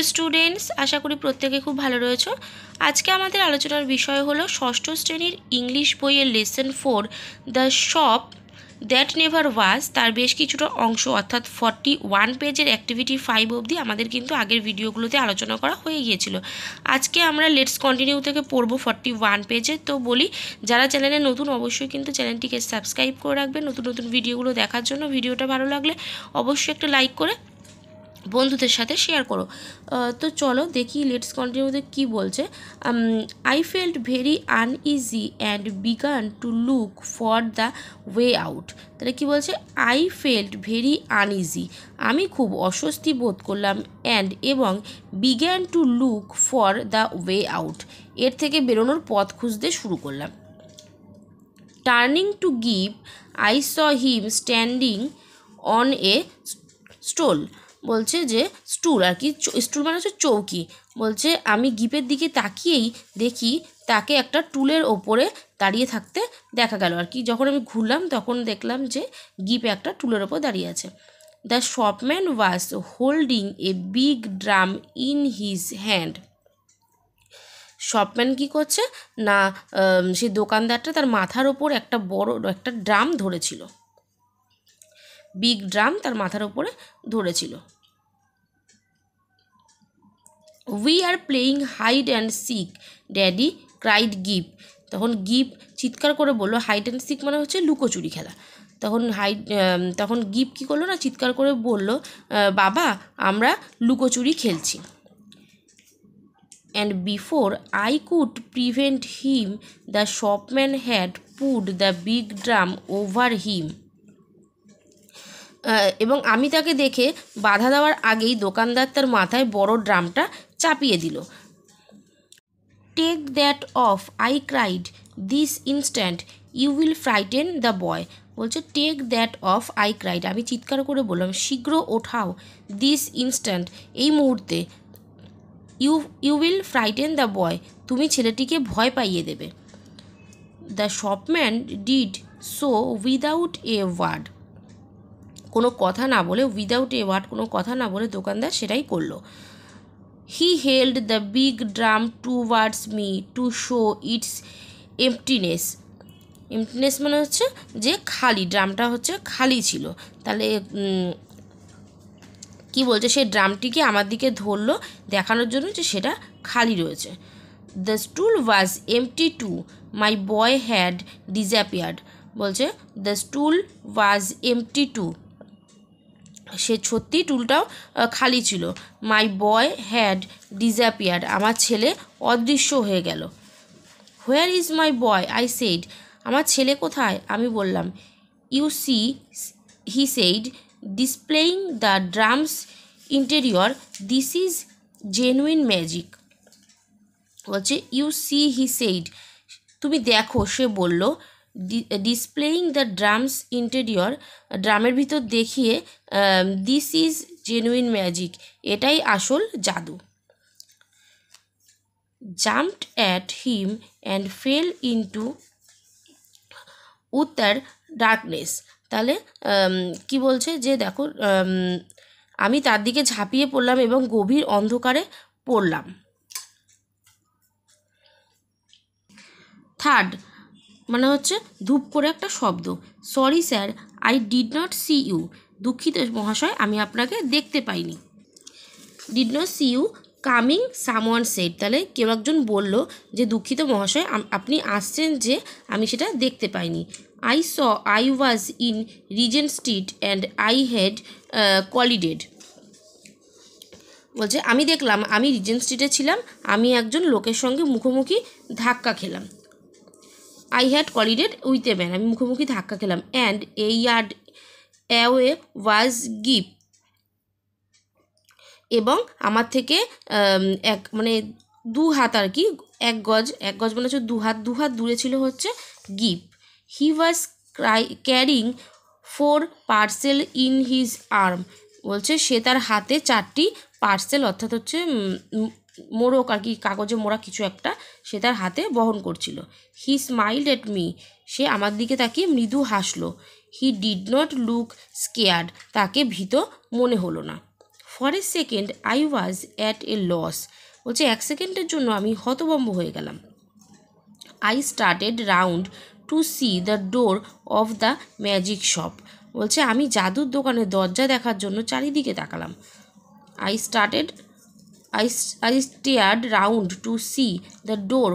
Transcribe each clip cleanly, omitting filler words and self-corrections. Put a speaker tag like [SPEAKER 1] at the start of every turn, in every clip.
[SPEAKER 1] Hello students, আশা করি প্রত্যেকে খুব ভালো রয়েছো। আজকে আমাদের আলোচনার বিষয় হলো ষষ্ঠ শ্রেণীর ইংলিশ বইয়ের lesson 4 the shop that never was, তার বেশ কিছুটা অংশ অর্থাৎ 41 পেজের অ্যাক্টিভিটি 5 অবধি আমাদের কিন্তু আগের ভিডিওগুলোতে আলোচনা করা হয়ে গিয়েছিল। আজকে আমরা লেটস কন্টিনিউ থেকে পড়বো 41 পেজে। তো বলি, যারা চ্যানেলে নতুন অবশ্যই কিন্তু চ্যানেলটিকে সাবস্ক্রাইব করে রাখবেন নতুন নতুন ভিডিওগুলো দেখার জন্য। ভিডিওটা ভালো লাগলে অবশ্যই একটা লাইক করে বন্ধুদের সাথে শেয়ার করো। তো চলো দেখি লেটস কন্টিনিউতে কী বলছে। I felt very uneasy and began to look for the way out. তাহলে কী বলছে? আই ফেল্ট ভেরি আনইজি, আমি খুব অস্বস্তি বোধ করলাম, এবং began to look for the way out, এর থেকে বেরোনোর পথ খুঁজতে শুরু করলাম। Turning to give I saw him standing on a stole. বলছে যে স্টুল, আর কি স্টুল মানে হচ্ছে চৌকি। বলছে আমি গিপের দিকে তাকিয়েই দেখি তাকে একটা টুলের ওপরে দাঁড়িয়ে থাকতে দেখা গেল। আর কি যখন আমি ঘুরলাম তখন দেখলাম যে গিপ একটা টুলের ওপর দাঁড়িয়ে আছে। The shopman was holding a big drum in his hand. Shopman কী করছে না, সেই দোকানদারটা তার মাথার ওপর একটা বড় একটা ড্রাম ধরেছিল, বিগ ড্রাম তার মাথার ওপরে ধরেছিল। We are playing hide and seek daddy cried Gip. তখন গিপ চিৎকার করে বললো, হাইড অ্যান্ড সিক মানে হচ্ছে লুকোচুরি খেলা। তখন গিপ কী করলো না, চিৎকার করে বলল, বাবা আমরা লুকোচুরি খেলছি। And before I could prevent him the shopman had put the big drum over him. এবং আমি তাকে দেখে বাধা দেওয়ার আগেই দোকানদার তার মাথায় বড় ড্রামটা চাপিয়ে দিল। Take that off, I cried, this instant you will frighten the boy. বলছে take that off, I cried, আমি চিৎকার করে বললাম, শীঘ্র ওঠাও, দিস ইনস্ট্যান্ট, এই মুহূর্তে, you will frighten the boy, তুমি ছেলেটিকে ভয় পাইয়ে দেবে। The shopman did so without a word, কোনো কথা না বলে, উইদাউট এ ওয়ার্ড কোনো কথা না বলে দোকানদার সেটাই করলো। He held the big drum towards me to show its emptiness. Emptiness মানে হচ্ছে যে খালি, ড্রামটা হচ্ছে খালি ছিল। তাহলে কি বলছে, সেই ড্রামটিকে আমার দিকে ধরলো দেখানোর জন্য যে সেটা খালি রয়েছে। The stool was empty too, my boy had disappeared. বলছে the stool was empty too, সে সত্যি টুলটাও খালি ছিল। মাই বয় হ্যাড ডিসঅ্যাপিয়ার্ড, আমার ছেলে অদৃশ্য হয়ে গেল। Where is my boy, I said, আমার ছেলে কোথায়, আমি বললাম। You see, he said, displaying the drum's interior, this is genuine magic. বলছে ইউ সি, হি সেইড, তুমি দেখো, সে বলল। ডিসপ্লেইং দ্য ড্রামস ইন্টেরিয়র, ড্রামের ভিতর দেখিয়ে, দিস ইজ জেনুইন ম্যাজিক, এটাই আসল জাদু। Jumped at him and fail into উত্তর ডার্কনেস। তাহলে কি বলছে যে দেখো, আমি তার দিকে ঝাঁপিয়ে পড়লাম এবং গভীর অন্ধকারে পড়লাম। থার্ড মানে হচ্ছে ধূপ করে একটা শব্দ। Sorry sir, I did not see you, দুঃখিত মহাশয় আমি আপনাকে দেখতে পাইনি। Did not see you coming, someone said, তাহলে কেউ একজন বলল যে দুঃখিত মহাশয় আপনি আসছেন যে আমি সেটা দেখতে পাইনি। I was in Regent street and I had collided. বলছে আমি দেখলাম, আমি রিজেন্ট স্ট্রিটে ছিলাম, আমি একজন লোকের সঙ্গে মুখোমুখি ধাক্কা খেলাম। I had collided with a man, আমি মুখোমুখি ধাক্কা খেলাম। অ্যান্ড এ ইয়ার্ড অ্যাওয়ে ওয়াজ গিপ, এবং আমার থেকে মানে 2 হাত, আর কি 1 গজ মানে হচ্ছে 2 হাত দূরে ছিল হচ্ছে Gip. He was carrying 4 parcel in his arm. বলছে সে তার হাতে 4টি পার্সেল, অর্থাৎ হচ্ছে মোড়ক, আর কি কাগজে মোড়া কিছু একটা সে তার হাতে বহন করছিল। হি স্মাইলড এট মি, সে আমার দিকে তাকিয়ে মৃদু হাসলো। He did not look scared, তাকে ভীত মনে হলো না। For a second I was at a loss. বলছে 1 সেকেন্ডের জন্য আমি হতভম্ব হয়ে গেলাম। I started round to see the door of the magic shop. বলছে আমি জাদুর দোকানের দরজা দেখার জন্য চারিদিকে তাকালাম। I stared round to see the door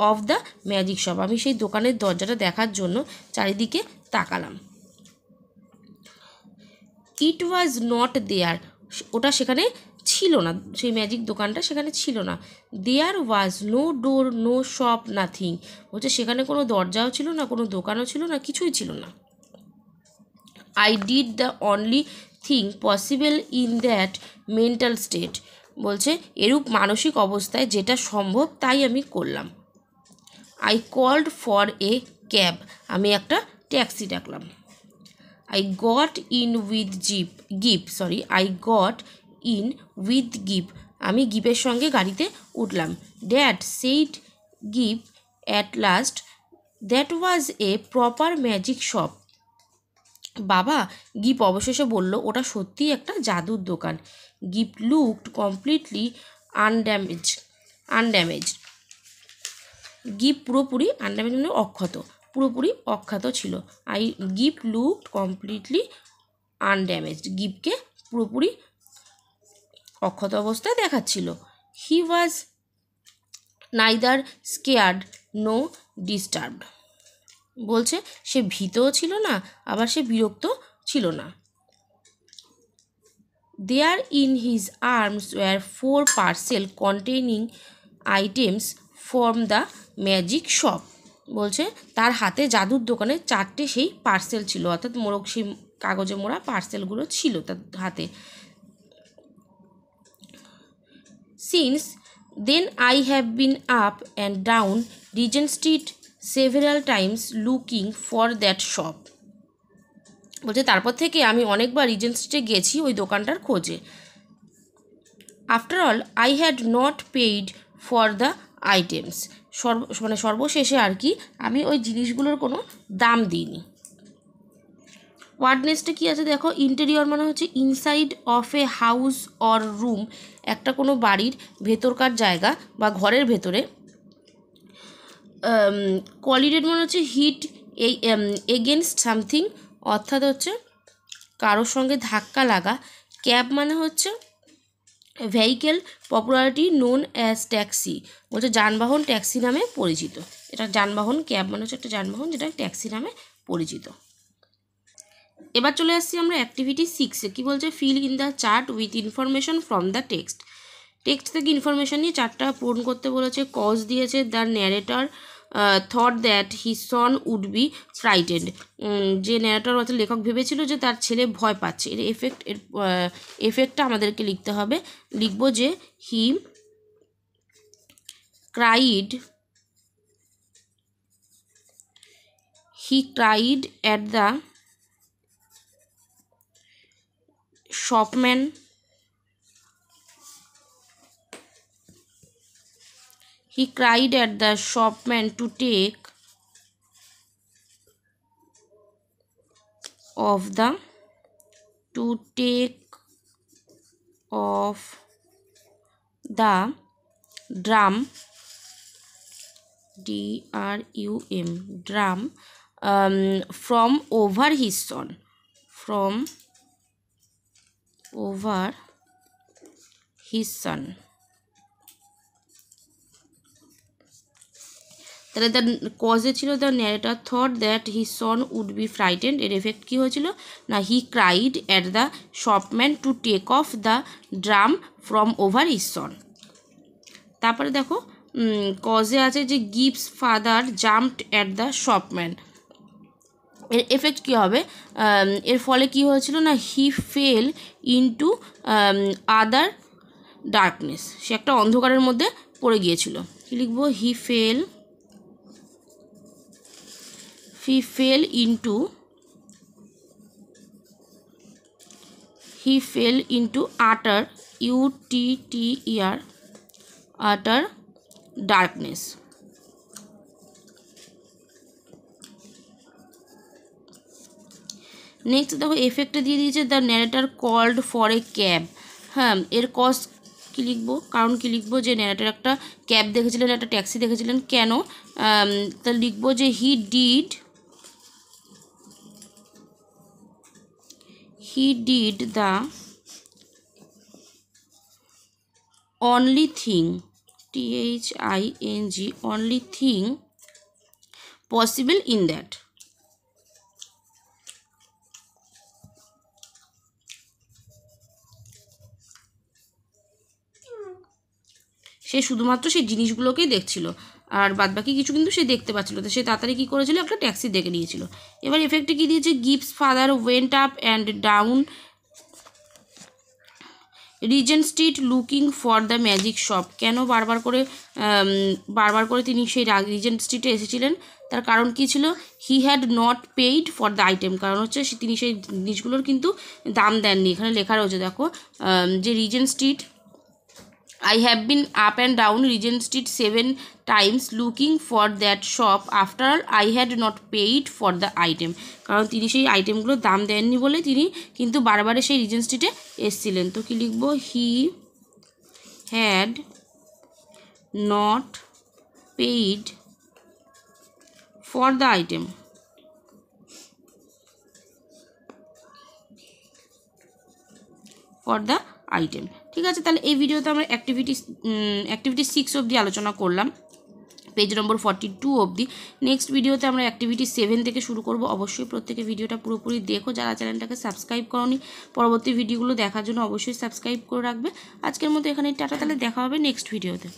[SPEAKER 1] of the magic shop. আমি সেই দোকানের দরজাটা দেখার জন্য চারিদিকে তাকালাম। ইট ওয়াজ নট দেয়ার। ওটা সেখানে ছিল না, সেই ম্যাজিক দোকানটা সেখানে ছিল না। There was no door, no shop, nothing. বলছে সেখানে কোনো দরজাও ছিল না, কোনো দোকানও ছিল না, কিছুই ছিল না। I did the only thing possible in that mental state. বলছে এরূপ মানসিক অবস্থায় যেটা সম্ভব তাই আমি করলাম। I called for a cab. আমি একটা ট্যাক্সি ডাকলাম। I got in with Gip. আমি গিপের সঙ্গে গাড়িতে উঠলাম। Dad said Gip at last that was a proper magic shop. বাবা, গিপ অবশেষে বলল ওটা সত্যিই একটা জাদুর দোকান। গিপ looked completely undamaged. গিপ পুরোপুরি আনড্যামেজ মানে অক্ষত, পুরোপুরি অক্ষত ছিল। গিপ লুকড কমপ্লিটলি আনড্যামেজড। গিপকে পুরোপুরি অক্ষত অবস্থায় দেখাচ্ছিল। হি ওয়াজ নাইদার স্কেয়ার্ড নো ডিস্টার্বড। বলছে সে ভীতও ছিল না, আবার সে বিরক্ত ছিল না। There in his arms were 4 parcel containing items from the magic shop. বলছে তার হাতে জাদুর দোকানে 4টে সেই পার্সেল ছিল, অর্থাৎ মোড়ক সেই কাগজে মোড়া পার্সেলগুলো ছিল তার হাতে। Since then I have been up and down Regent Street several times looking for that shop. বলছে তারপর থেকে আমি অনেকবার রিজেন্ট স্ট্রিটে গেছি ওই দোকানটার খোঁজে। After all I had not paid for the items. সর্বশেষে আর কি আমি ওই জিনিসগুলোর কোনো দাম দিইনি। ওয়ার্ড নেক্সটে কী আছে দেখো। ইন্টেরিয়র মানে হচ্ছে inside of a house or room, একটা কোনো বাড়ির ভেতরকার জায়গা বা ঘরের ভেতরে। কলিডেড মানে হচ্ছে হিট এগেনস্ট সামথিং, অর্থাৎ হচ্ছে কারোর সঙ্গে ধাক্কা লাগা। ক্যাব মানে হচ্ছে vehicle popularity known as taxi. বলছে যানবাহন ট্যাক্সি নামে পরিচিত। এটা যানবাহন, ক্যাব মানে হচ্ছে একটা যানবাহন যেটা ট্যাক্সি নামে পরিচিত। এবার চলে আসছি আমরা অ্যাক্টিভিটি 6-এ। কী বলছে? Fill in the chart with information from the text. Text থেকে ইনফরমেশান নিয়ে চারটা পূরণ করতে বলেছে। কজ দিয়েছে the narrator thought that his son would be frightened. যে ন্যারেটর অর্থাৎ লেখক ভেবেছিল যে তার ছেলে ভয় পাচ্ছে। এর এফেক্টটা আমাদেরকে লিখতে হবে। লিখব যে he cried at the shopman he cried at the shopman to take off the drum drum from over his son, তাহলে দ্য কজে ছিল the narrator thought that his son would be frightened. এর effect কী হয়েছিল না he cried at the shopman to take off the drum from over his son. তারপরে দেখো cause আছে যে গিভস father jumped at the shopman. এর এফেক্ট কী হবে? এর ফলে কী হয়েছিল না he fell into utter darkness. সে একটা অন্ধকারের মধ্যে পড়ে গিয়েছিল। কী লিখবো? He fell into utter darkness. Next দেখো এফেক্টে দিয়ে দিয়েছে the narrator called for a cab. হ্যাঁ, এর কজ কী লিখবো, কারণ কী লিখবো, যে ন্যারেটর একটা ক্যাব দেখেছিলেন, একটা ট্যাক্সি দেখেছিলেন, কেন, তা লিখবো যে he did the only thing, THING, only thing possible in that. সে শুধুমাত্র সেই জিনিসগুলোকেই দেখছিল, আর বাদবাকি কিছু কিন্তু সে দেখতে পাচ্ছিল, তো সে তাড়াতাড়ি কী করেছিল, একটা ট্যাক্সি দেখে নিয়েছিল। এবার এফেক্টে কী দিয়েছে, gives father went up and down Regent street looking for the magic shop. কেন বারবার করে তিনি সেই রিজেন্ট স্ট্রিটে এসেছিলেন, তার কারণ কী ছিল, he had not paid for the item, কারণ হচ্ছে তিনি সেই জিনিসগুলোর কিন্তু দাম দেননি। এখানে লেখা রয়েছে দেখো, যে Regent street, I have been up and down Regent Street 7 times looking for that shop after I had not paid for the item, কারণ তিনি সেই আইটেমগুলোর দাম দেননি বলে তিনি কিন্তু বারবার সেই রিজেন্ট স্ট্রিটে এসেছিলেন। তো কি লিখবো, he had not paid for the item, for the item. ঠিক আছে, তাহলে এই ভিডিওতে আমরা অ্যাক্টিভিটি 6 অবধি আলোচনা করলাম, পেজ নম্বর 42 অবধি। নেক্সট ভিডিওতে আমরা অ্যাক্টিভিটি 7 থেকে শুরু করব। অবশ্যই প্রত্যেকে ভিডিওটা পুরোপুরি দেখো, যারা চ্যানেলটাকে সাবস্ক্রাইব করোনি, পরবর্তী ভিডিওগুলো দেখার জন্য অবশ্যই সাবস্ক্রাইব করে রাখবে। আজকের মতো এখানে টাটা, তাহলে দেখা হবে নেক্সট ভিডিওতে।